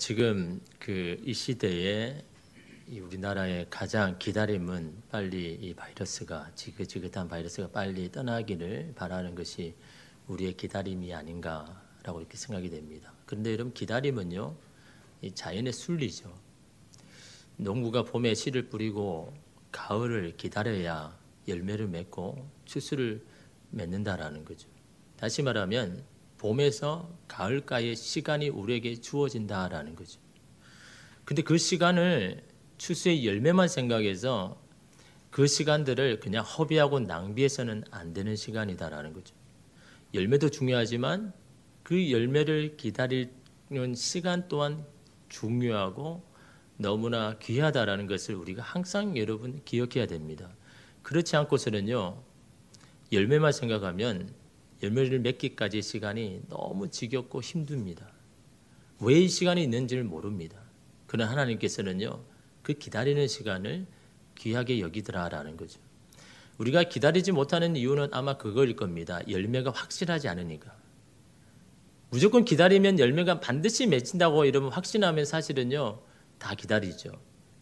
지금 이 시대에 이 우리나라의 가장 기다림은 빨리 이 바이러스가 지긋지긋한 바이러스가 빨리 떠나기를 바라는 것이 우리의 기다림이 아닌가라고 이렇게 생각이 됩니다. 그런데 여러분, 기다림은요, 이 자연의 순리죠. 농부가 봄에 씨를 뿌리고 가을을 기다려야 열매를 맺고 추수를 맺는다라는 거죠. 다시 말하면 봄에서 가을까지의 시간이 우리에게 주어진다라는 거죠. 근데 그 시간을 추수의 열매만 생각해서 그 시간들을 그냥 허비하고 낭비해서는 안 되는 시간이다라는 거죠. 열매도 중요하지만 그 열매를 기다리는 시간 또한 중요하고 너무나 귀하다라는 것을 우리가 항상 여러분 기억해야 됩니다. 그렇지 않고서는요, 열매만 생각하면 열매를 맺기까지의 시간이 너무 지겹고 힘듭니다. 왜 이 시간이 있는지를 모릅니다. 그러나 하나님께서는요, 그 기다리는 시간을 귀하게 여기더라라는 거죠. 우리가 기다리지 못하는 이유는 아마 그거일 겁니다. 열매가 확실하지 않으니까. 무조건 기다리면 열매가 반드시 맺힌다고 이러면 확신하면 사실은요, 다 기다리죠.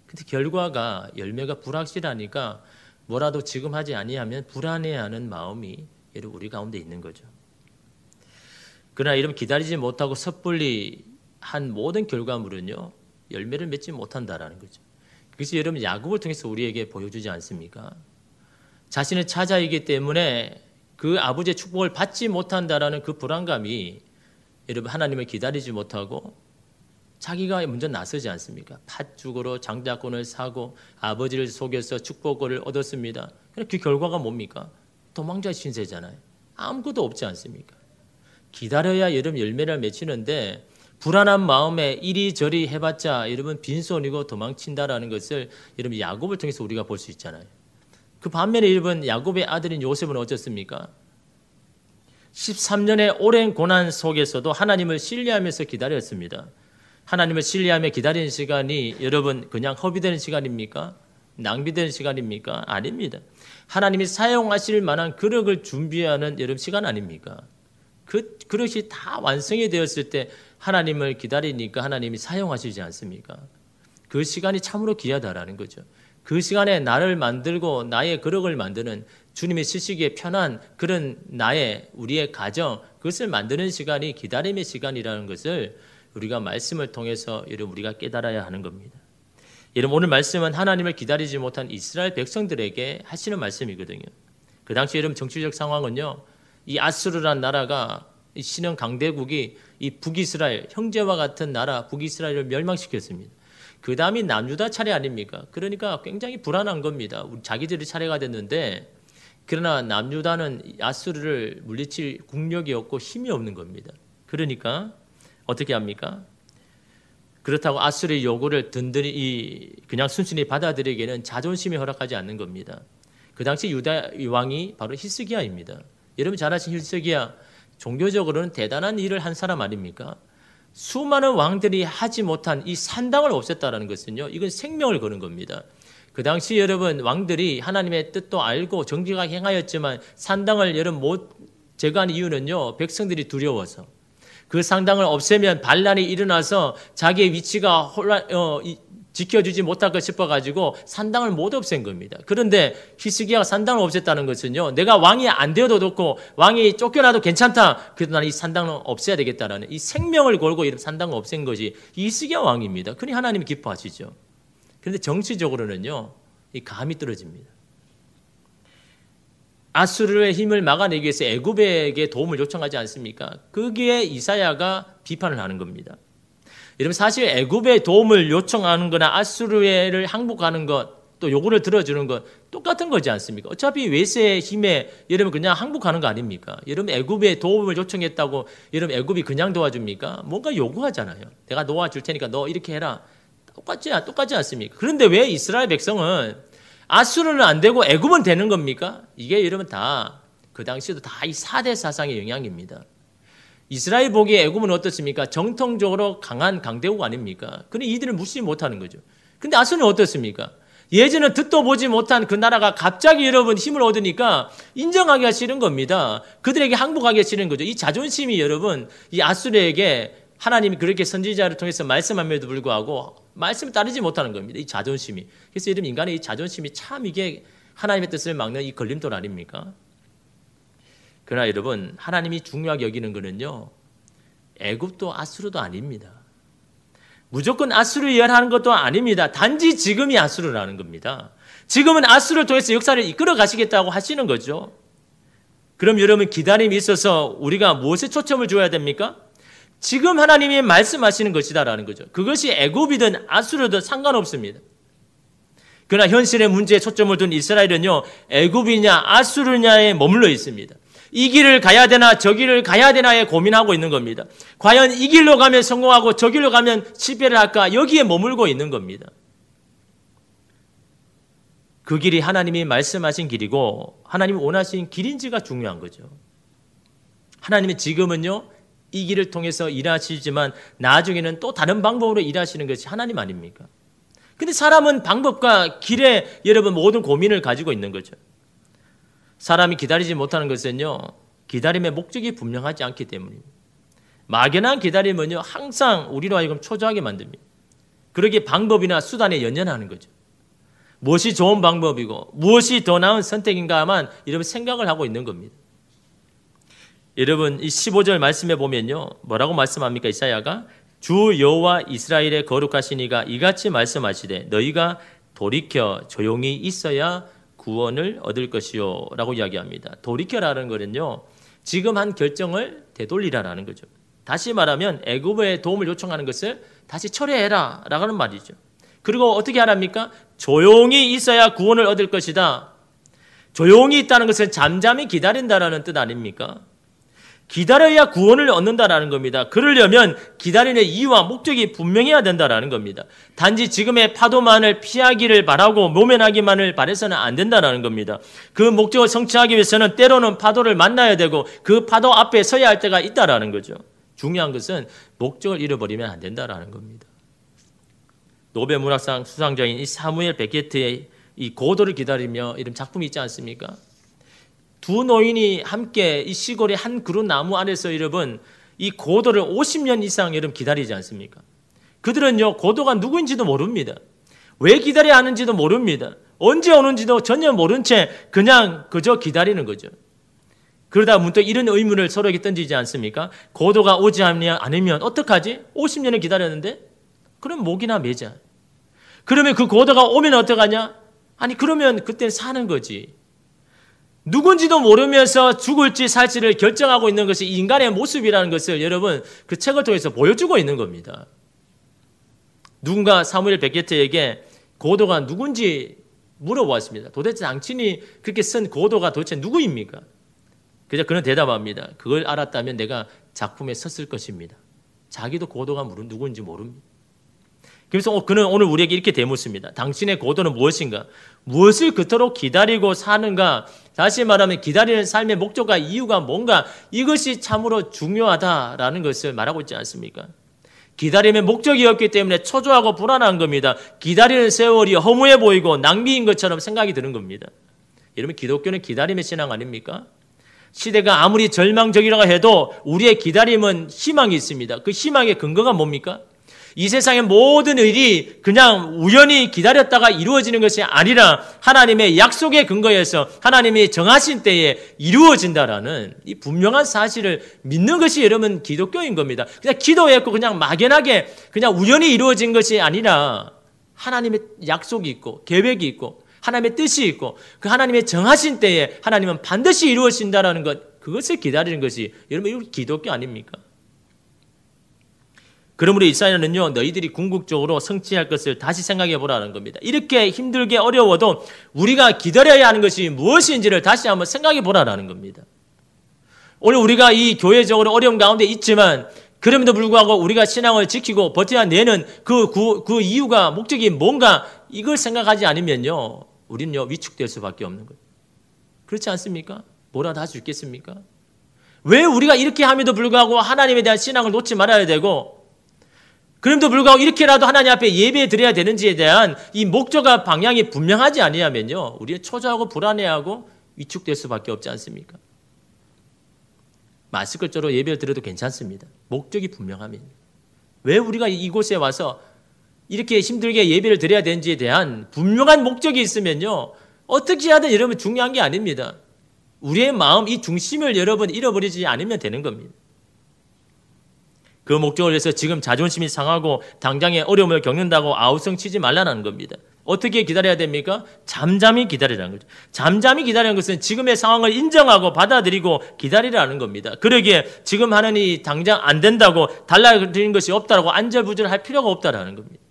근데 결과가 열매가 불확실하니까 뭐라도 지금 하지 아니하면 불안해하는 마음이 우리 가운데 있는 거죠. 그러나 이런 기다리지 못하고 섣불리 한 모든 결과물은요, 열매를 맺지 못한다라는 거죠. 그것이 여러분 야곱을 통해서 우리에게 보여주지 않습니까? 자신의 차자이기 때문에 그 아버지의 축복을 받지 못한다라는 그 불안감이 여러분 하나님을 기다리지 못하고 자기가 먼저 나서지 않습니까? 팥죽으로 장자권을 사고 아버지를 속여서 축복을 얻었습니다. 그 결과가 뭡니까? 도망자 신세잖아요. 아무것도 없지 않습니까? 기다려야 여러분 열매를 맺히는데 불안한 마음에 이리저리 해봤자 여러분 빈손이고 도망친다라는 것을 여러분 야곱을 통해서 우리가 볼 수 있잖아요. 그 반면에 여러분 야곱의 아들인 요셉은 어떻습니까? 13년의 오랜 고난 속에서도 하나님을 신뢰하면서 기다렸습니다. 하나님을 신뢰하며 기다리는 시간이 여러분 그냥 허비되는 시간입니까? 낭비되는 시간입니까? 아닙니다. 하나님이 사용하실 만한 그릇을 준비하는 여러분 시간 아닙니까? 그 그릇이 다 완성이 되었을 때 하나님을 기다리니까 하나님이 사용하시지 않습니까? 그 시간이 참으로 귀하다라는 거죠. 그 시간에 나를 만들고 나의 그릇을 만드는 주님의 쓰시기에 편한 그런 우리의 가정, 그것을 만드는 시간이 기다림의 시간이라는 것을 우리가 말씀을 통해서 여러분 우리가 깨달아야 하는 겁니다. 여러분 오늘 말씀은 하나님을 기다리지 못한 이스라엘 백성들에게 하시는 말씀이거든요. 그 당시 여러분 정치적 상황은요, 이 아수르란 나라가 이 신흥 강대국이 이 북이스라엘 형제와 같은 나라 북이스라엘을 멸망시켰습니다. 그 다음이 남유다 차례 아닙니까? 그러니까 굉장히 불안한 겁니다. 자기들이 차례가 됐는데 그러나 남유다는 아수르를 물리칠 국력이 없고 힘이 없는 겁니다. 그러니까 어떻게 합니까? 그렇다고 아수르의 요구를 든든히 그냥 순순히 받아들이기에는 자존심이 허락하지 않는 겁니다. 그 당시 유다 왕이 바로 히스기야입니다. 여러분 잘 아시는 히스기야, 종교적으로는 대단한 일을 한 사람 아닙니까? 수많은 왕들이 하지 못한 이 산당을 없앴다는 것은요, 이건 생명을 거는 겁니다. 그 당시 여러분 왕들이 하나님의 뜻도 알고 정직하게 행하였지만 산당을 여러분 못 제거한 이유는요, 백성들이 두려워서. 그 산당을 없애면 반란이 일어나서 자기의 위치가 지켜주지 못할까 싶어가지고 산당을 못 없앤 겁니다. 그런데 히스기야가 산당을 없앴다는 것은요, 내가 왕이 안 되어도 좋고 왕이 쫓겨나도 괜찮다. 그래도 나는 이 산당을 없애야 되겠다라는 이 생명을 걸고 이런 산당을 없앤 것이 히스기야 왕입니다. 그러니 하나님이 기뻐하시죠. 그런데 정치적으로는요, 이 감이 떨어집니다. 아수르의 힘을 막아내기 위해서 애굽에게 도움을 요청하지 않습니까? 거기에 이사야가 비판을 하는 겁니다. 여러분 사실 애굽의 도움을 요청하는 거나 아수르를 항복하는 것, 또 요구를 들어주는 것 똑같은 거지 않습니까? 어차피 외세의 힘에 여러분 그냥 항복하는 거 아닙니까? 여러분 애굽의 도움을 요청했다고 여러분 애굽이 그냥 도와줍니까? 뭔가 요구하잖아요. 내가 도와줄 테니까 너 이렇게 해라. 똑같지 않습니까? 그런데 왜 이스라엘 백성은 아수르는 안 되고 애굽은 되는 겁니까? 이게 여러분 다 그 당시에도 다 이 4대 사상의 영향입니다. 이스라엘 보기에 애굽은 어떻습니까? 정통적으로 강한 강대국 아닙니까? 근데 이들은 무시 못하는 거죠. 근데 아수르는 어떻습니까? 예전에 듣도 보지 못한 그 나라가 갑자기 여러분 힘을 얻으니까 인정하기가 싫은 겁니다. 그들에게 항복하기가 싫은 거죠. 이 자존심이 여러분 이 아수르에게 하나님이 그렇게 선지자를 통해서 말씀함에도 불구하고 말씀을 따르지 못하는 겁니다. 이 자존심이. 그래서 여러분 인간의 이 자존심이 참 이게 하나님의 뜻을 막는 이 걸림돌 아닙니까? 그러나 여러분 하나님이 중요하게 여기는 것은요. 애굽도 아수르도 아닙니다. 무조건 아수르를 열하는 것도 아닙니다. 단지 지금이 아수르라는 겁니다. 지금은 아수르를 통해서 역사를 이끌어 가시겠다고 하시는 거죠. 그럼 여러분 기다림이 있어서 우리가 무엇에 초점을 줘야 됩니까? 지금 하나님이 말씀하시는 것이다라는 거죠. 그것이 애굽이든 아수르든 상관없습니다. 그러나 현실의 문제에 초점을 둔 이스라엘은요. 애굽이냐 아수르냐에 머물러 있습니다. 이 길을 가야 되나 저 길을 가야 되나에 고민하고 있는 겁니다. 과연 이 길로 가면 성공하고 저 길로 가면 실패를 할까? 여기에 머물고 있는 겁니다. 그 길이 하나님이 말씀하신 길이고 하나님이 원하신 길인지가 중요한 거죠. 하나님이 지금은요. 이 길을 통해서 일하시지만 나중에는 또 다른 방법으로 일하시는 것이 하나님 아닙니까? 근데 사람은 방법과 길에 여러분 모든 고민을 가지고 있는 거죠. 사람이 기다리지 못하는 것은요. 기다림의 목적이 분명하지 않기 때문입니다. 막연한 기다림은요. 항상 우리로 하여금 초조하게 만듭니다. 그러기에 방법이나 수단에 연연하는 거죠. 무엇이 좋은 방법이고 무엇이 더 나은 선택인가만 여러분 생각을 하고 있는 겁니다. 여러분 이 15절 말씀에 보면요. 뭐라고 말씀합니까? 이사야가 주 여호와 이스라엘의 거룩하신 이가 이같이 말씀하시되 너희가 돌이켜 조용히 있어야 구원을 얻을 것이요 라고 이야기합니다. 돌이켜라는 거는요. 지금 한 결정을 되돌리라라는 거죠. 다시 말하면 애굽의 도움을 요청하는 것을 다시 철회해라 라는 말이죠. 그리고 어떻게 하랍니까? 조용히 있어야 구원을 얻을 것이다. 조용히 있다는 것은 잠잠히 기다린다라는 뜻 아닙니까? 기다려야 구원을 얻는다라는 겁니다. 그러려면 기다리는 이유와 목적이 분명해야 된다라는 겁니다. 단지 지금의 파도만을 피하기를 바라고 모면하기만을 바라서는 안 된다라는 겁니다. 그 목적을 성취하기 위해서는 때로는 파도를 만나야 되고 그 파도 앞에 서야 할 때가 있다라는 거죠. 중요한 것은 목적을 잃어버리면 안 된다라는 겁니다. 노벨 문학상 수상자인 이 사무엘 베케트의 이 고도를 기다리며 이런 작품이 있지 않습니까? 두 노인이 함께 이 시골의 한 그루 나무 아래서 여러분 이 고도를 50년 이상 여러분 기다리지 않습니까? 그들은요 고도가 누구인지도 모릅니다. 왜 기다려야 하는지도 모릅니다. 언제 오는지도 전혀 모른 채 그냥 그저 기다리는 거죠. 그러다 문득 이런 의문을 서로에게 던지지 않습니까? 고도가 오지 않으면 어떡하지? 50년을 기다렸는데? 그럼 목이나 매자. 그러면 그 고도가 오면 어떡하냐? 아니 그러면 그때는 사는 거지. 누군지도 모르면서 죽을지 살지를 결정하고 있는 것이 인간의 모습이라는 것을 여러분 그 책을 통해서 보여주고 있는 겁니다. 누군가 사무엘 베케트에게 고도가 누군지 물어보았습니다. 도대체 당신이 그렇게 쓴 고도가 도대체 누구입니까? 그래서 그는 대답합니다. 그걸 알았다면 내가 작품에 썼을 것입니다. 자기도 고도가 누군지 모릅니다. 그래서 그는 오늘 우리에게 이렇게 대묻습니다. 당신의 고도는 무엇인가? 무엇을 그토록 기다리고 사는가? 다시 말하면 기다리는 삶의 목적과 이유가 뭔가? 이것이 참으로 중요하다라는 것을 말하고 있지 않습니까? 기다림의 목적이 없기 때문에 초조하고 불안한 겁니다. 기다리는 세월이 허무해 보이고 낭비인 것처럼 생각이 드는 겁니다. 여러분 기독교는 기다림의 신앙 아닙니까? 시대가 아무리 절망적이라고 해도 우리의 기다림은 희망이 있습니다. 그 희망의 근거가 뭡니까? 이 세상의 모든 일이 그냥 우연히 기다렸다가 이루어지는 것이 아니라 하나님의 약속의 근거에서 하나님이 정하신 때에 이루어진다라는 이 분명한 사실을 믿는 것이 여러분 기독교인 겁니다. 그냥 기도했고 그냥 막연하게 그냥 우연히 이루어진 것이 아니라 하나님의 약속이 있고 계획이 있고 하나님의 뜻이 있고 그 하나님의 정하신 때에 하나님은 반드시 이루어진다라는 것, 그것을 기다리는 것이 여러분 이거 기독교 아닙니까? 그러므로 이사야는요, 너희들이 궁극적으로 성취할 것을 다시 생각해 보라는 겁니다. 이렇게 힘들게 어려워도 우리가 기다려야 하는 것이 무엇인지를 다시 한번 생각해 보라는 겁니다. 오늘 우리가 이 교회적으로 어려움 가운데 있지만 그럼에도 불구하고 우리가 신앙을 지키고 버텨내는 그 이유가 목적이 뭔가 이걸 생각하지 않으면요, 우리는요 위축될 수밖에 없는 거예요. 그렇지 않습니까? 뭐라도 할 수 있겠습니까? 왜 우리가 이렇게 함에도 불구하고 하나님에 대한 신앙을 놓지 말아야 되고 그럼에도 불구하고 이렇게라도 하나님 앞에 예배 드려야 되는지에 대한 이 목적과 방향이 분명하지 아니하면요 우리는 초조하고 불안해하고 위축될 수밖에 없지 않습니까? 마스크조로 예배를 드려도 괜찮습니다. 목적이 분명하면. 왜 우리가 이곳에 와서 이렇게 힘들게 예배를 드려야 되는지에 대한 분명한 목적이 있으면요, 어떻게 하든 여러분 중요한 게 아닙니다. 우리의 마음, 이 중심을 여러분 잃어버리지 않으면 되는 겁니다. 그 목적을 위해서 지금 자존심이 상하고 당장의 어려움을 겪는다고 아우성 치지 말라는 겁니다. 어떻게 기다려야 됩니까? 잠잠히 기다리라는 거죠. 잠잠히 기다리는 것은 지금의 상황을 인정하고 받아들이고 기다리라는 겁니다. 그러기에 지금 하는 이 당장 안 된다고 달라지는 것이 없다라고 안절부절할 필요가 없다라는 겁니다.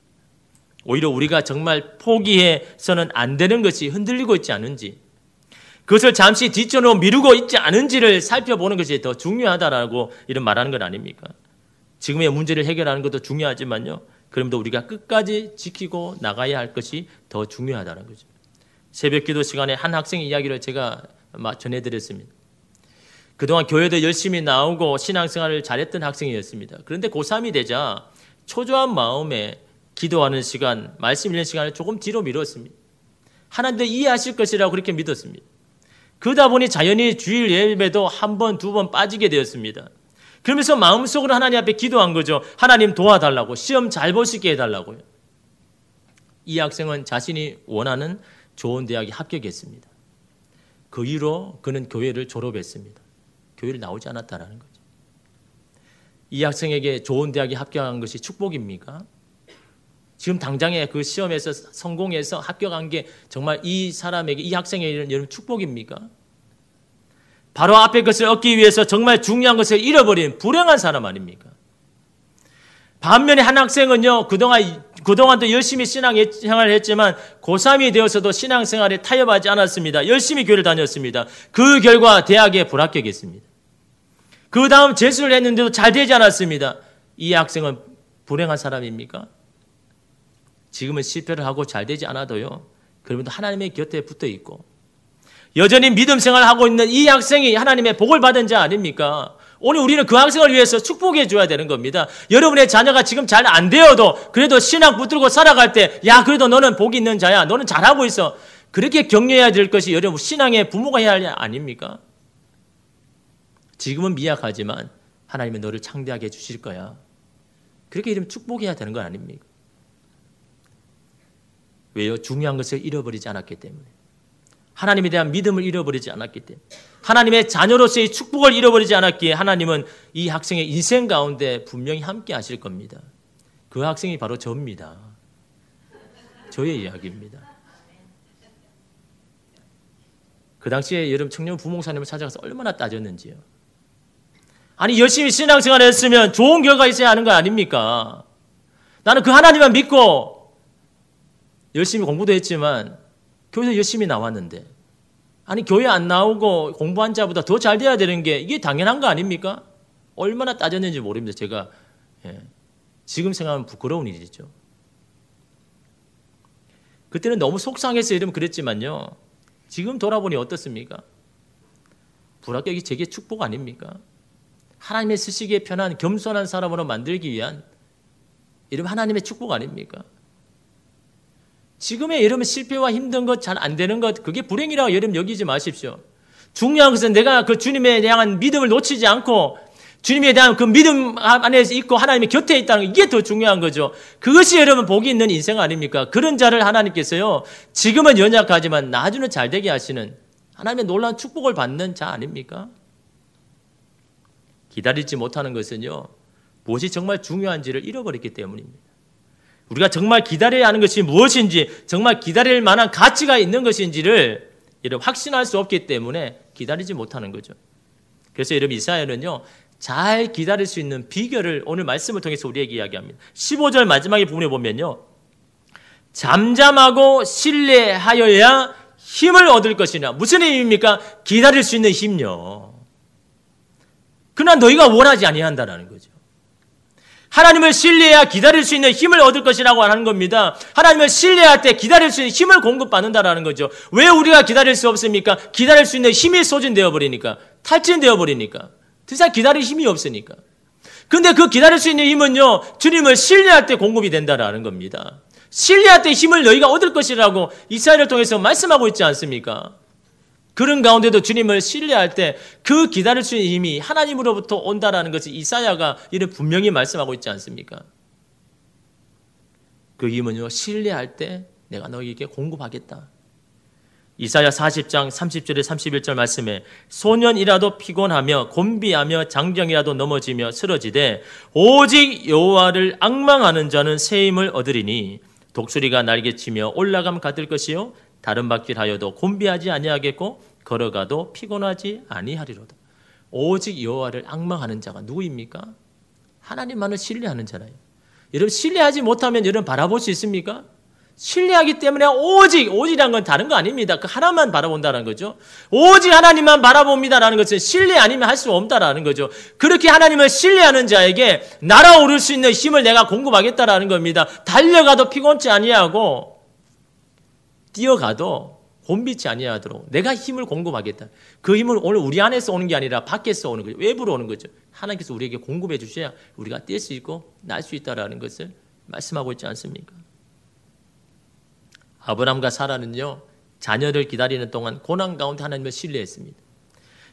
오히려 우리가 정말 포기해서는 안 되는 것이 흔들리고 있지 않은지, 그것을 잠시 뒷전으로 미루고 있지 않은지를 살펴보는 것이 더 중요하다라고 이런 말하는 건 아닙니까? 지금의 문제를 해결하는 것도 중요하지만요, 그럼에도 우리가 끝까지 지키고 나가야 할 것이 더 중요하다는 거죠. 새벽 기도 시간에 한 학생 이야기를 제가 전해드렸습니다. 그동안 교회도 열심히 나오고 신앙생활을 잘했던 학생이었습니다. 그런데 고3이 되자 초조한 마음에 기도하는 시간, 말씀 읽는 시간을 조금 뒤로 미뤘습니다. 하나님도 이해하실 것이라고 그렇게 믿었습니다. 그러다 보니 자연히 주일 예배도 한 번, 두 번 빠지게 되었습니다. 그러면서 마음속으로 하나님 앞에 기도한 거죠. 하나님 도와달라고, 시험 잘 볼 수 있게 해달라고요. 이 학생은 자신이 원하는 좋은 대학에 합격했습니다. 그 이후로 그는 교회를 졸업했습니다. 교회를 나오지 않았다는 거죠. 이 학생에게 좋은 대학에 합격한 것이 축복입니까? 지금 당장에 그 시험에서 성공해서 합격한 게 정말 이 사람에게, 이 학생에게 여러분 축복입니까? 바로 앞에 것을 얻기 위해서 정말 중요한 것을 잃어버린 불행한 사람 아닙니까? 반면에 한 학생은요, 그동안도 열심히 신앙생활을 했지만 고3이 되어서도 신앙생활에 타협하지 않았습니다. 열심히 교회를 다녔습니다. 그 결과 대학에 불합격했습니다. 그 다음 재수를 했는데도 잘 되지 않았습니다. 이 학생은 불행한 사람입니까? 지금은 실패를 하고 잘 되지 않아도요, 그러면도 하나님의 곁에 붙어 있고 여전히 믿음 생활을 하고 있는 이 학생이 하나님의 복을 받은 자 아닙니까? 오늘 우리는 그 학생을 위해서 축복해 줘야 되는 겁니다. 여러분의 자녀가 지금 잘 안 되어도 그래도 신앙 붙들고 살아갈 때, 야, 그래도 너는 복이 있는 자야, 너는 잘하고 있어, 그렇게 격려해야 될 것이 여러분 신앙의 부모가 해야 할 일 아닙니까? 지금은 미약하지만 하나님은 너를 창대하게 해주실 거야, 그렇게 이러면 축복해야 되는 건 아닙니까? 왜요? 중요한 것을 잃어버리지 않았기 때문에, 하나님에 대한 믿음을 잃어버리지 않았기 때문에, 하나님의 자녀로서의 축복을 잃어버리지 않았기에 하나님은 이 학생의 인생 가운데 분명히 함께 하실 겁니다. 그 학생이 바로 저입니다. 저의 이야기입니다. 그 당시에 여러분 청년 부목사님을 찾아가서 얼마나 따졌는지요. 아니, 열심히 신앙생활을 했으면 좋은 결과 있어야 하는 거 아닙니까? 나는 그 하나님만 믿고 열심히 공부도 했지만 교회에서 열심히 나왔는데, 아니 교회 안 나오고 공부한 자보다 더 잘 돼야 되는 게 이게 당연한 거 아닙니까? 얼마나 따졌는지 모릅니다. 제가 지금 생각하면 부끄러운 일이죠. 그때는 너무 속상해서 이러면 그랬지만요, 지금 돌아보니 어떻습니까? 불합격이 제게 축복 아닙니까? 하나님의 쓰시기에 편한 겸손한 사람으로 만들기 위한 이러면 하나님의 축복 아닙니까? 지금의 여러분 실패와 힘든 것, 잘 안 되는 것, 그게 불행이라고 여러분 여기지 마십시오. 중요한 것은 내가 그 주님에 대한 믿음을 놓치지 않고 주님에 대한 그 믿음 안에 있고 하나님의 곁에 있다는 것, 이게 더 중요한 거죠. 그것이 여러분 복이 있는 인생 아닙니까? 그런 자를 하나님께서요, 지금은 연약하지만 나중에 잘 되게 하시는 하나님의 놀라운 축복을 받는 자 아닙니까? 기다리지 못하는 것은요, 무엇이 정말 중요한지를 잃어버렸기 때문입니다. 우리가 정말 기다려야 하는 것이 무엇인지, 정말 기다릴 만한 가치가 있는 것인지를 여러분 확신할 수 없기 때문에 기다리지 못하는 거죠. 그래서 여러분 이사야는요, 잘 기다릴 수 있는 비결을 오늘 말씀을 통해서 우리에게 이야기합니다. 15절 마지막에 부분에 보면요, 잠잠하고 신뢰하여야 힘을 얻을 것이냐. 무슨 힘입니까? 기다릴 수 있는 힘요. 그러나 너희가 원하지 아니한다라는 거죠. 하나님을 신뢰해야 기다릴 수 있는 힘을 얻을 것이라고 하는 겁니다. 하나님을 신뢰할 때 기다릴 수 있는 힘을 공급받는다라는 거죠. 왜 우리가 기다릴 수 없습니까? 기다릴 수 있는 힘이 소진되어 버리니까, 탈진되어 버리니까, 더 이상 기다릴 힘이 없으니까. 근데 그 기다릴 수 있는 힘은요, 주님을 신뢰할 때 공급이 된다라는 겁니다. 신뢰할 때 힘을 너희가 얻을 것이라고 이사야를 통해서 말씀하고 있지 않습니까? 그런 가운데도 주님을 신뢰할 때 그 기다릴 수 있는 힘이 하나님으로부터 온다라는 것이 이사야가 이를 분명히 말씀하고 있지 않습니까? 그 힘은요, 신뢰할 때 내가 너에게 공급하겠다. 이사야 40장 30절에 31절 말씀에 소년이라도 피곤하며 곤비하며 장정이라도 넘어지며 쓰러지되 오직 여호와를 앙망하는 자는 새 힘을 얻으리니 독수리가 날개치며 올라감 같을 것이요 다른 바퀴하여도 곤비하지 아니하겠고 걸어가도 피곤하지 아니하리로다. 오직 여호와를 앙망하는 자가 누구입니까? 하나님만을 신뢰하는 자라요. 여러분 신뢰하지 못하면 여러분 바라볼 수 있습니까? 신뢰하기 때문에 오직이란 건 다른 거 아닙니다. 그 하나만 바라본다는 거죠. 오직 하나님만 바라봅니다라는 것은 신뢰 아니면 할 수 없다라는 거죠. 그렇게 하나님을 신뢰하는 자에게 날아오를 수 있는 힘을 내가 공급하겠다라는 겁니다. 달려가도 피곤치 아니하고 뛰어가도 곤비치 아니하도록 내가 힘을 공급하겠다. 그 힘은 오늘 우리 안에서 오는 게 아니라 밖에서 오는 거죠. 외부로 오는 거죠. 하나님께서 우리에게 공급해 주셔야 우리가 뛸 수 있고 날 수 있다라는 것을 말씀하고 있지 않습니까? 아브라함과 사라는요, 자녀를 기다리는 동안 고난 가운데 하나님을 신뢰했습니다.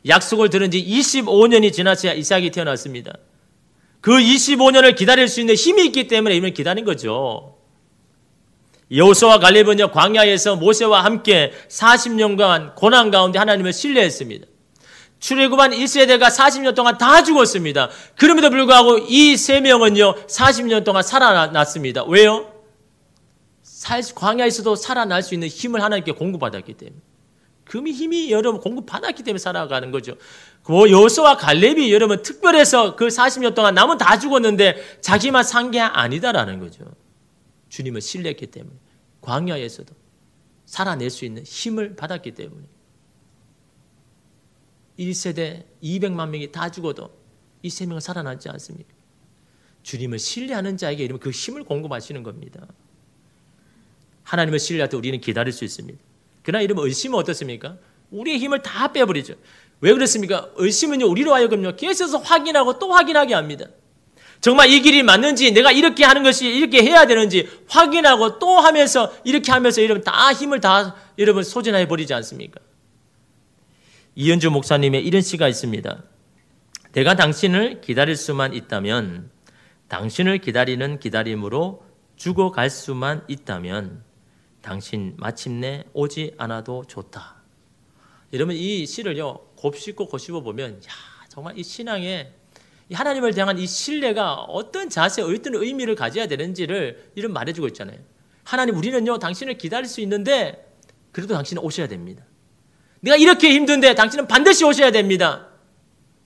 약속을 들은 지 25년이 지나서야 이삭이 태어났습니다. 그 25년을 기다릴 수 있는 힘이 있기 때문에 이분을 기다린 거죠. 여호수아와 갈렙은요, 광야에서 모세와 함께 40년간 고난 가운데 하나님을 신뢰했습니다. 출애굽한 1세대가 40년 동안 다 죽었습니다. 그럼에도 불구하고 이 세 명은요, 40년 동안 살아났습니다. 왜요? 광야에서도 살아날 수 있는 힘을 하나님께 공급받았기 때문에. 그 힘이 여러분 공급받았기 때문에 살아가는 거죠. 여호수아와 갈렙이 여러분 특별해서 그 40년 동안 남은 다 죽었는데 자기만 산 게 아니다라는 거죠. 주님을 신뢰했기 때문에. 광야에서도 살아낼 수 있는 힘을 받았기 때문에. 1세대 200만 명이 다 죽어도 이 세 명은 살아남지 않습니까? 주님을 신뢰하는 자에게 이러면 그 힘을 공급하시는 겁니다. 하나님을 신뢰할 때 우리는 기다릴 수 있습니다. 그러나 이러면 의심은 어떻습니까? 우리의 힘을 다 빼버리죠. 왜 그렇습니까? 의심은요, 우리로 하여금요, 계속해서 확인하고 또 확인하게 합니다. 정말 이 길이 맞는지, 내가 이렇게 하는 것이 이렇게 해야 되는지 확인하고 또 하면서 이렇게 하면서 여러분 다 힘을 다 여러분 소진해 버리지 않습니까? 이현주 목사님의 이런 시가 있습니다. 내가 당신을 기다릴 수만 있다면, 당신을 기다리는 기다림으로 죽어갈 수만 있다면 당신 마침내 오지 않아도 좋다. 여러분 이 시를요 곱씹고 보면 정말 이 신앙에 하나님을 향한 이 신뢰가 어떤 자세, 어떤 의미를 가져야 되는지를 이런 말해주고 있잖아요. 하나님 우리는요 당신을 기다릴 수 있는데 그래도 당신은 오셔야 됩니다. 내가 이렇게 힘든데 당신은 반드시 오셔야 됩니다.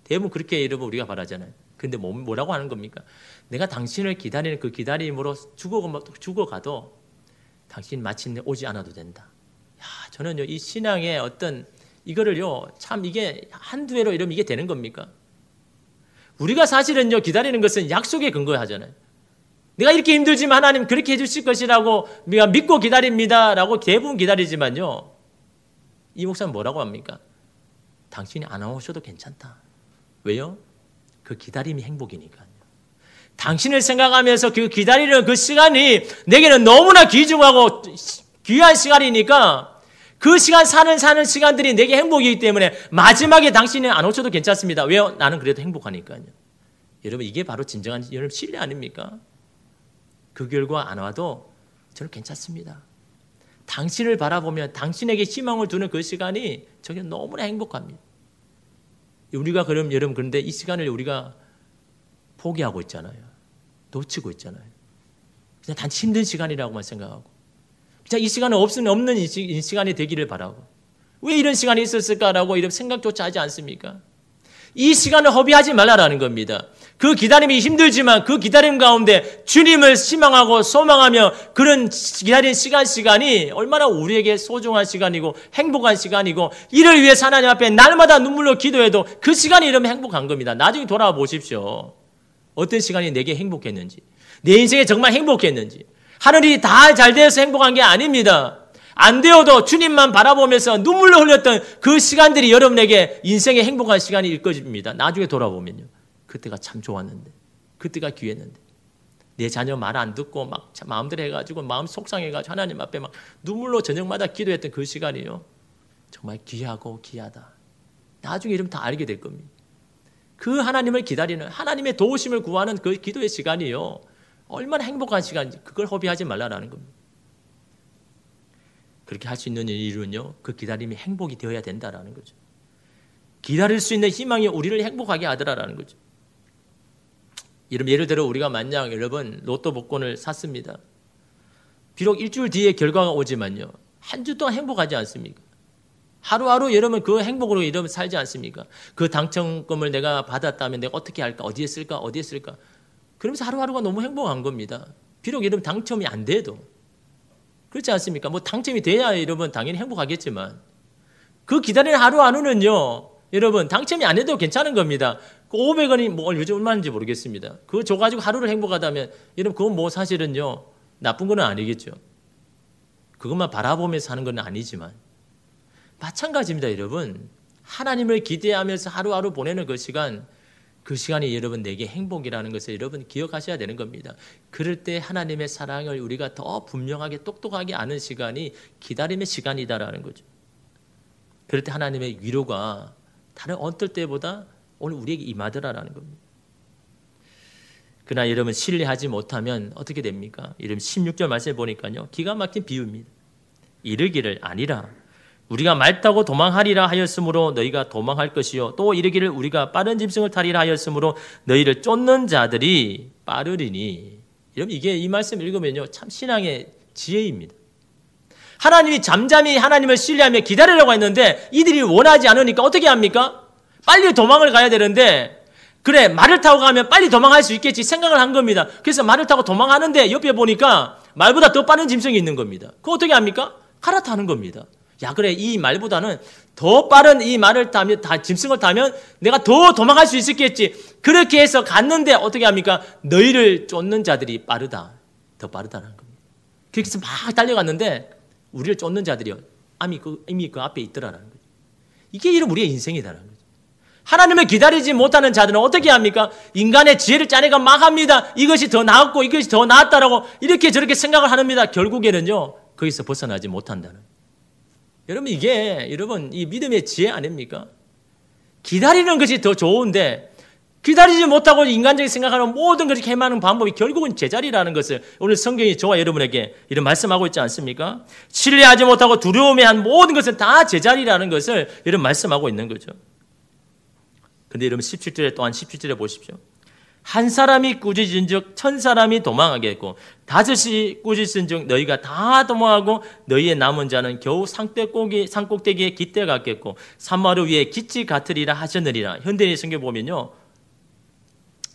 대부분 그렇게 여러분 우리가 바라잖아요. 근데 뭐라고 하는 겁니까? 내가 당신을 기다리는 그 기다림으로 죽어가도 당신 마침내 오지 않아도 된다. 저는요, 이 신앙의 어떤, 이거를요, 참 이게 한두 해로 이러면 이게 되는 겁니까? 우리가 사실은요, 기다리는 것은 약속에 근거하잖아요. 내가 이렇게 힘들지만 하나님 그렇게 해주실 것이라고 우리가 믿고 기다립니다라고 대부분 기다리지만요, 이 목사는 뭐라고 합니까? 당신이 안 오셔도 괜찮다. 왜요? 그 기다림이 행복이니까요. 당신을 생각하면서 그 기다리는 그 시간이 내게는 너무나 귀중하고 귀한 시간이니까 그 시간 사는 시간들이 내게 행복이기 때문에 마지막에 당신이 안 오셔도 괜찮습니다. 왜요? 나는 그래도 행복하니까요. 여러분 이게 바로 진정한 여러분 신뢰 아닙니까? 그 결과 안 와도 저는 괜찮습니다. 당신을 바라보면 당신에게 희망을 두는 그 시간이 저게 너무나 행복합니다. 우리가 그럼 여러분 그런데 이 시간을 우리가 포기하고 있잖아요. 놓치고 있잖아요. 그냥 단지 힘든 시간이라고만 생각하고 그냥 이 시간은 없는 이 시간이 되기를 바라고 왜 이런 시간이 있었을까라고 이런 생각조차 하지 않습니까? 이 시간을 허비하지 말라라는 겁니다. 그 기다림이 힘들지만 그 기다림 가운데 주님을 희망하고 소망하며 그런 기다린 시간이 얼마나 우리에게 소중한 시간이고 행복한 시간이고 이를 위해서 하나님 앞에 날마다 눈물로 기도해도 그 시간이 이러면 행복한 겁니다. 나중에 돌아와 보십시오. 어떤 시간이 내게 행복했는지, 내 인생에 정말 행복했는지. 하늘이 다 잘 되어서 행복한 게 아닙니다. 안 되어도 주님만 바라보면서 눈물로 흘렸던 그 시간들이 여러분에게 인생의 행복한 시간일 것입니다. 나중에 돌아보면요. 그때가 참 좋았는데, 그때가 귀했는데. 내 자녀 말 안 듣고 막 마음대로 해가지고 마음 속상해가지고 하나님 앞에 막 눈물로 저녁마다 기도했던 그 시간이요. 정말 귀하고 귀하다. 나중에 이러면 다 알게 될 겁니다. 그 하나님을 기다리는 하나님의 도우심을 구하는 그 기도의 시간이요. 얼마나 행복한 시간인지 그걸 허비하지 말라라는 겁니다. 그렇게 할 수 있는 이유는요, 그 기다림이 행복이 되어야 된다라는 거죠. 기다릴 수 있는 희망이 우리를 행복하게 하더라라는 거죠. 예를 들어 우리가 만약 여러분 로또 복권을 샀습니다. 비록 일주일 뒤에 결과가 오지만요, 한 주 동안 행복하지 않습니까? 하루하루 여러분 그 행복으로 여러분 살지 않습니까? 그 당첨금을 내가 받았다면 내가 어떻게 할까? 어디에 쓸까? 어디에 쓸까? 그러면서 하루하루가 너무 행복한 겁니다. 비록 여러분 당첨이 안 돼도. 그렇지 않습니까? 뭐 당첨이 돼야 여러분 당연히 행복하겠지만 그 기다리는 하루하루는요, 여러분 당첨이 안 돼도 괜찮은 겁니다. 그 500원이 뭐 요즘 얼마인지 모르겠습니다. 그거 줘가지고 하루를 행복하다면 여러분 그건 뭐 사실은요 나쁜 건 아니겠죠. 그것만 바라보면서 하는 건 아니지만 마찬가지입니다. 여러분 하나님을 기대하면서 하루하루 보내는 그 시간이 여러분 내게 행복이라는 것을 여러분 기억하셔야 되는 겁니다. 그럴 때 하나님의 사랑을 우리가 더 분명하게 똑똑하게 아는 시간이 기다림의 시간이다라는 거죠. 그럴 때 하나님의 위로가 다른 어떨 때보다 오늘 우리에게 임하더라라는 겁니다. 그러나 여러분 신뢰하지 못하면 어떻게 됩니까? 여러분 16절 말씀에 보니까요, 기가 막힌 비유입니다. 이르기를 아니라 우리가 말 타고 도망하리라 하였으므로 너희가 도망할 것이요, 또 이르기를 우리가 빠른 짐승을 타리라 하였으므로 너희를 쫓는 자들이 빠르리니. 여러분 이게 이 말씀 읽으면요 참 신앙의 지혜입니다. 하나님이 잠잠히 하나님을 신뢰하며 기다리려고 했는데 이들이 원하지 않으니까 어떻게 합니까? 빨리 도망을 가야 되는데, 그래 말을 타고 가면 빨리 도망할 수 있겠지 생각을 한 겁니다. 그래서 말을 타고 도망하는데 옆에 보니까 말보다 더 빠른 짐승이 있는 겁니다. 그거 어떻게 합니까? 갈아타는 겁니다. 야 그래 이 말보다는 더 빠른 이 말을 타면, 짐승을 타면 내가 더 도망갈 수 있었겠지. 그렇게 해서 갔는데 어떻게 합니까? 너희를 쫓는 자들이 빠르다. 더 빠르다는 겁니다. 그렇게 해서 막 달려갔는데 우리를 쫓는 자들이요 이미 그 앞에 있더라는 거죠. 이게 이런 우리의 인생이다라는 거죠. 하나님을 기다리지 못하는 자들은 어떻게 합니까? 인간의 지혜를 짜내가 막 합니다. 이것이 더 나았고 이것이 더 나았다라고 이렇게 저렇게 생각을 합니다. 결국에는요 거기서 벗어나지 못한다는. 여러분 이게 여러분 이 믿음의 지혜 아닙니까? 기다리는 것이 더 좋은데 기다리지 못하고 인간적인 생각하는 모든 것이 행하는 방법이 결국은 제자리라는 것을 오늘 성경이 저와 여러분에게 이런 말씀하고 있지 않습니까? 신뢰하지 못하고 두려움에 한 모든 것은 다 제자리라는 것을 이런 말씀하고 있는 거죠. 근데 여러분 17절에 또한 17절에 보십시오. 한 사람이 꾸짖은즉 1000사람이 도망하겠고 5이 꾸짖은즉 너희가 다 도망하고 너희의 남은 자는 겨우 산꼭대기에 깃대 같겠고 산마루 위에 깃이 같으리라 하셨느니라. 현대인 성경 보면요.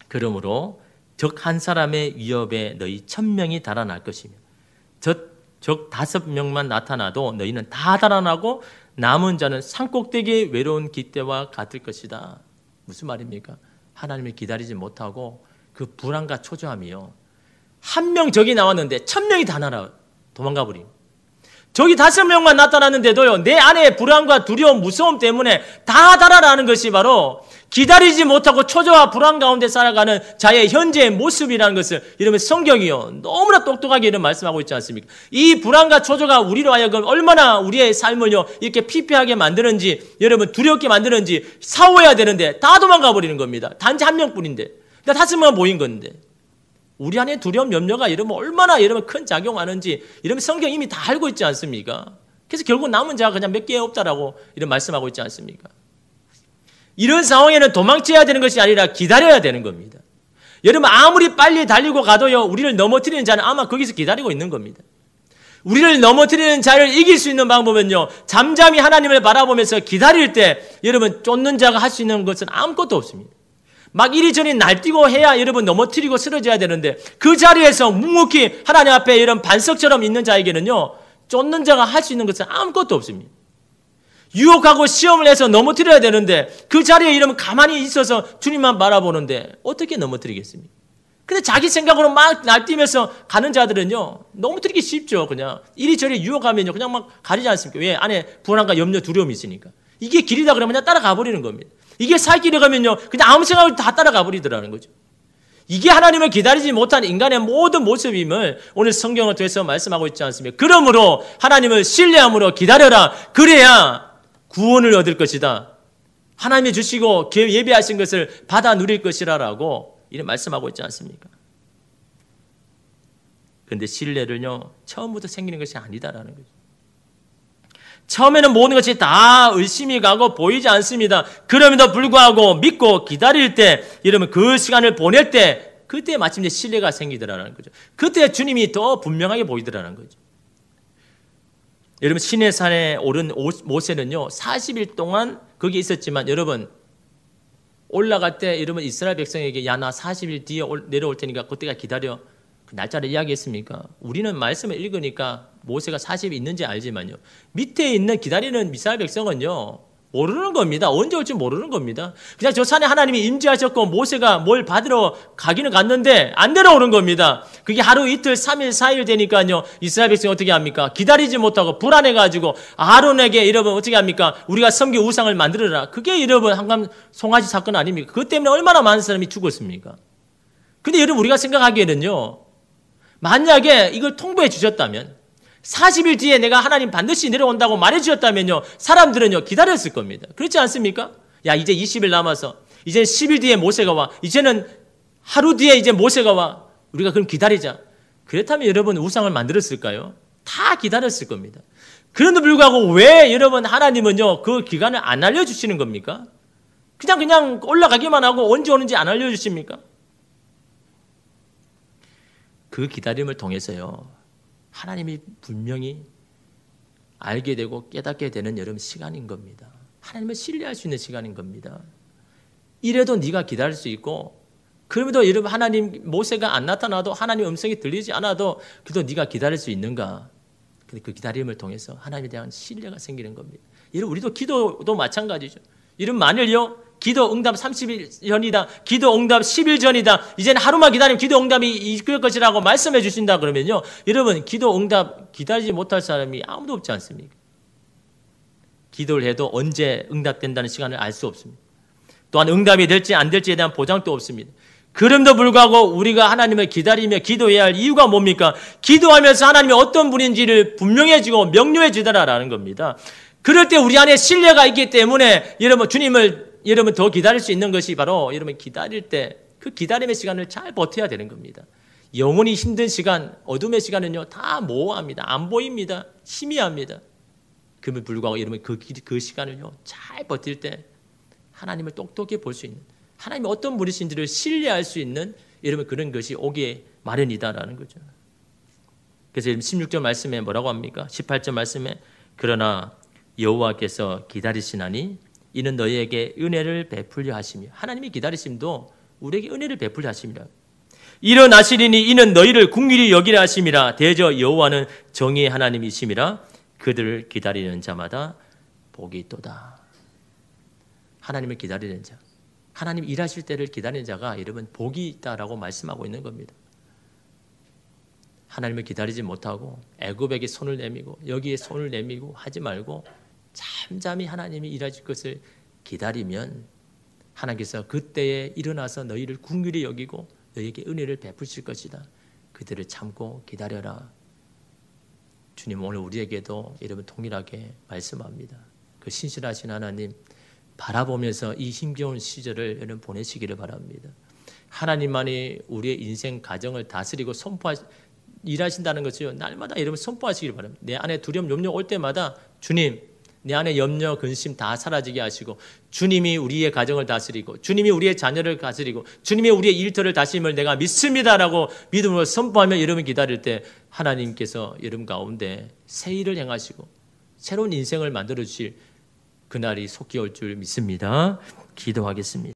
그러므로 적 한 사람의 위협에 너희 1000명이 달아날 것이며 적 5명만 나타나도 너희는 다 달아나고 남은 자는 산꼭대기의 외로운 깃대와 같을 것이다. 무슨 말입니까? 하나님을 기다리지 못하고 그 불안과 초조함이요. 한 명 적이 나왔는데 1000명이 다 도망가 버림. 적이 5명만 나타났는데도요, 내 안에 불안과 두려움, 무서움 때문에 다 달아나는 것이 바로 기다리지 못하고 초조와 불안 가운데 살아가는 자의 현재의 모습이라는 것을 이러면 성경이요 너무나 똑똑하게 이런 말씀하고 있지 않습니까? 이 불안과 초조가 우리로 하여금 얼마나 우리의 삶을요 이렇게 피폐하게 만드는지, 여러분 두렵게 만드는지 사오해야 되는데 다 도망가 버리는 겁니다. 단지 한 명뿐인데, 5명만 모인 건데. 우리 안에 두려움, 염려가 이러면 얼마나 이러면 큰 작용하는지 이러면 성경 이미 다 알고 있지 않습니까? 그래서 결국 남은 자가 그냥 몇 개 없다라고 이런 말씀하고 있지 않습니까? 이런 상황에는 도망쳐야 되는 것이 아니라 기다려야 되는 겁니다. 여러분 아무리 빨리 달리고 가도요 우리를 넘어뜨리는 자는 아마 거기서 기다리고 있는 겁니다. 우리를 넘어뜨리는 자를 이길 수 있는 방법은요 잠잠히 하나님을 바라보면서 기다릴 때 여러분 쫓는 자가 할 수 있는 것은 아무것도 없습니다. 막 이리저리 날뛰고 해야 여러분 넘어뜨리고 쓰러져야 되는데 그 자리에서 묵묵히 하나님 앞에 이런 반석처럼 있는 자에게는요 쫓는 자가 할 수 있는 것은 아무것도 없습니다. 유혹하고 시험을 해서 넘어뜨려야 되는데 그 자리에 이러면 가만히 있어서 주님만 바라보는데 어떻게 넘어뜨리겠습니까? 근데 자기 생각으로 막 날뛰면서 가는 자들은요 넘어뜨리기 쉽죠. 그냥 이리저리 유혹하면요 그냥 막 가리지 않습니까? 왜? 안에 불안과 염려, 두려움이 있으니까. 이게 길이다 그러면 그냥 따라가 버리는 겁니다. 이게 살 길이 가면요 그냥 아무 생각을 다 따라가 버리더라는 거죠. 이게 하나님을 기다리지 못한 인간의 모든 모습임을 오늘 성경을 통해서 말씀하고 있지 않습니까? 그러므로 하나님을 신뢰함으로 기다려라. 그래야 구원을 얻을 것이다. 하나님이 주시고 예비하신 것을 받아 누릴 것이라라고 이런 말씀하고 있지 않습니까? 그런데 신뢰를요, 처음부터 생기는 것이 아니다라는 거죠. 처음에는 모든 것이 다 의심이 가고 보이지 않습니다. 그럼에도 불구하고 믿고 기다릴 때, 여러분 그 시간을 보낼 때, 그때 마침내 신뢰가 생기더라는 거죠. 그때 주님이 더 분명하게 보이더라는 거죠. 여러분 시내산에 오른 모세는요 40일 동안 거기 있었지만, 여러분 올라갈 때 여러분 이스라엘 백성에게 야 나 40일 뒤에 내려올 테니까 그때가 기다려, 그 날짜를 이야기했습니까? 우리는 말씀을 읽으니까 모세가 40일 있는지 알지만요, 밑에 있는 기다리는 이스라엘 백성은요 모르는 겁니다. 언제 올지 모르는 겁니다. 그냥 저 산에 하나님이 임재하셨고 모세가 뭘 받으러 가기는 갔는데 안 내려오는 겁니다. 그게 하루 이틀 3일 4일 되니까요 이스라엘 백성이 어떻게 합니까? 기다리지 못하고 불안해가지고 아론에게 여러분 어떻게 합니까? 우리가 섬기 우상을 만들어라. 그게 여러분 한감 송아지 사건 아닙니까? 그것 때문에 얼마나 많은 사람이 죽었습니까? 근데 여러분 우리가 생각하기에는요, 만약에 이걸 통보해 주셨다면, 40일 뒤에 내가 하나님 반드시 내려온다고 말해주셨다면요, 사람들은요 기다렸을 겁니다. 그렇지 않습니까? 야 이제 20일 남아서, 이제 10일 뒤에 모세가 와, 이제는 하루 뒤에 이제 모세가 와, 우리가 그럼 기다리자. 그렇다면 여러분 우상을 만들었을까요? 다 기다렸을 겁니다. 그런데 불구하고 왜 여러분 하나님은요 그 기간을 안 알려주시는 겁니까? 그냥 올라가기만 하고 언제 오는지 안 알려주십니까? 그 기다림을 통해서요 하나님이 분명히 알게 되고 깨닫게 되는 여러분 시간인 겁니다. 하나님을 신뢰할 수 있는 시간인 겁니다. 이래도 네가 기다릴 수 있고, 그럼에도 여러분 하나님 모세가 안 나타나도 하나님 음성이 들리지 않아도 그래도 네가 기다릴 수 있는가? 근데 그 기다림을 통해서 하나님에 대한 신뢰가 생기는 겁니다. 여러분 우리도 기도도 마찬가지죠. 이런 만일요 기도 응답 30일 전이다, 기도 응답 10일 전이다, 이제는 하루만 기다리면 기도 응답이 이끌 것이라고 말씀해 주신다 그러면요, 여러분 기도 응답 기다리지 못할 사람이 아무도 없지 않습니까? 기도를 해도 언제 응답된다는 시간을 알 수 없습니다. 또한 응답이 될지 안 될지에 대한 보장도 없습니다. 그럼에도 불구하고 우리가 하나님을 기다리며 기도해야 할 이유가 뭡니까? 기도하면서 하나님이 어떤 분인지를 분명해지고 명료해지더라라는 겁니다. 그럴 때 우리 안에 신뢰가 있기 때문에 여러분 주님을 여러분 더 기다릴 수 있는 것이 바로 여러분 기다릴 때 그 기다림의 시간을 잘 버텨야 되는 겁니다. 영원히 힘든 시간, 어둠의 시간은요 다 모호합니다. 안 보입니다. 희미합니다. 그럼에도 불구하고 여러분 그 시간을요 잘 버틸 때 하나님을 똑똑히 볼 수 있는, 하나님이 어떤 분이신지를 신뢰할 수 있는 여러분 그런 것이 오기에 마련이다라는 거죠. 그래서 16절 말씀에 뭐라고 합니까? 18절 말씀에 그러나 여호와께서 기다리시나니 이는 너희에게 은혜를 베풀려 하시며, 하나님이 기다리심도 우리에게 은혜를 베풀려 하심이라. 일어나시리니 이는 너희를 긍휼히 여기려 하심이라. 대저 여호와는 정의의 하나님이심이라. 그들을 기다리는 자마다 복이 있도다. 하나님을 기다리는 자, 하나님 일하실 때를 기다리는 자가 여러분 복이 있다라고 말씀하고 있는 겁니다. 하나님을 기다리지 못하고 애굽에게 손을 내미고 여기에 손을 내미고 하지 말고 잠잠히 하나님이 일하실 것을 기다리면 하나님께서 그때에 일어나서 너희를 긍휼히 여기고 너희에게 은혜를 베푸실 것이다. 그들을 참고 기다려라. 주님 오늘 우리에게도 여러분 동일하게 말씀합니다. 그 신실하신 하나님 바라보면서 이 힘겨운 시절을 여러분 보내시기를 바랍니다. 하나님만이 우리의 인생 가정을 다스리고 일하신다는 것을요 날마다 여러분 선포하시기를 바랍니다. 내 안에 두려움 염려 올 때마다 주님 내 안에 염려 근심 다 사라지게 하시고, 주님이 우리의 가정을 다스리고 주님이 우리의 자녀를 다스리고 주님이 우리의 일터를 다스림을 내가 믿습니다라고 믿음으로 선포하며 여러분 기다릴 때 하나님께서 여러분 가운데 새 일을 행하시고 새로운 인생을 만들어 주실 그날이 속히 올 줄 믿습니다. 기도하겠습니다.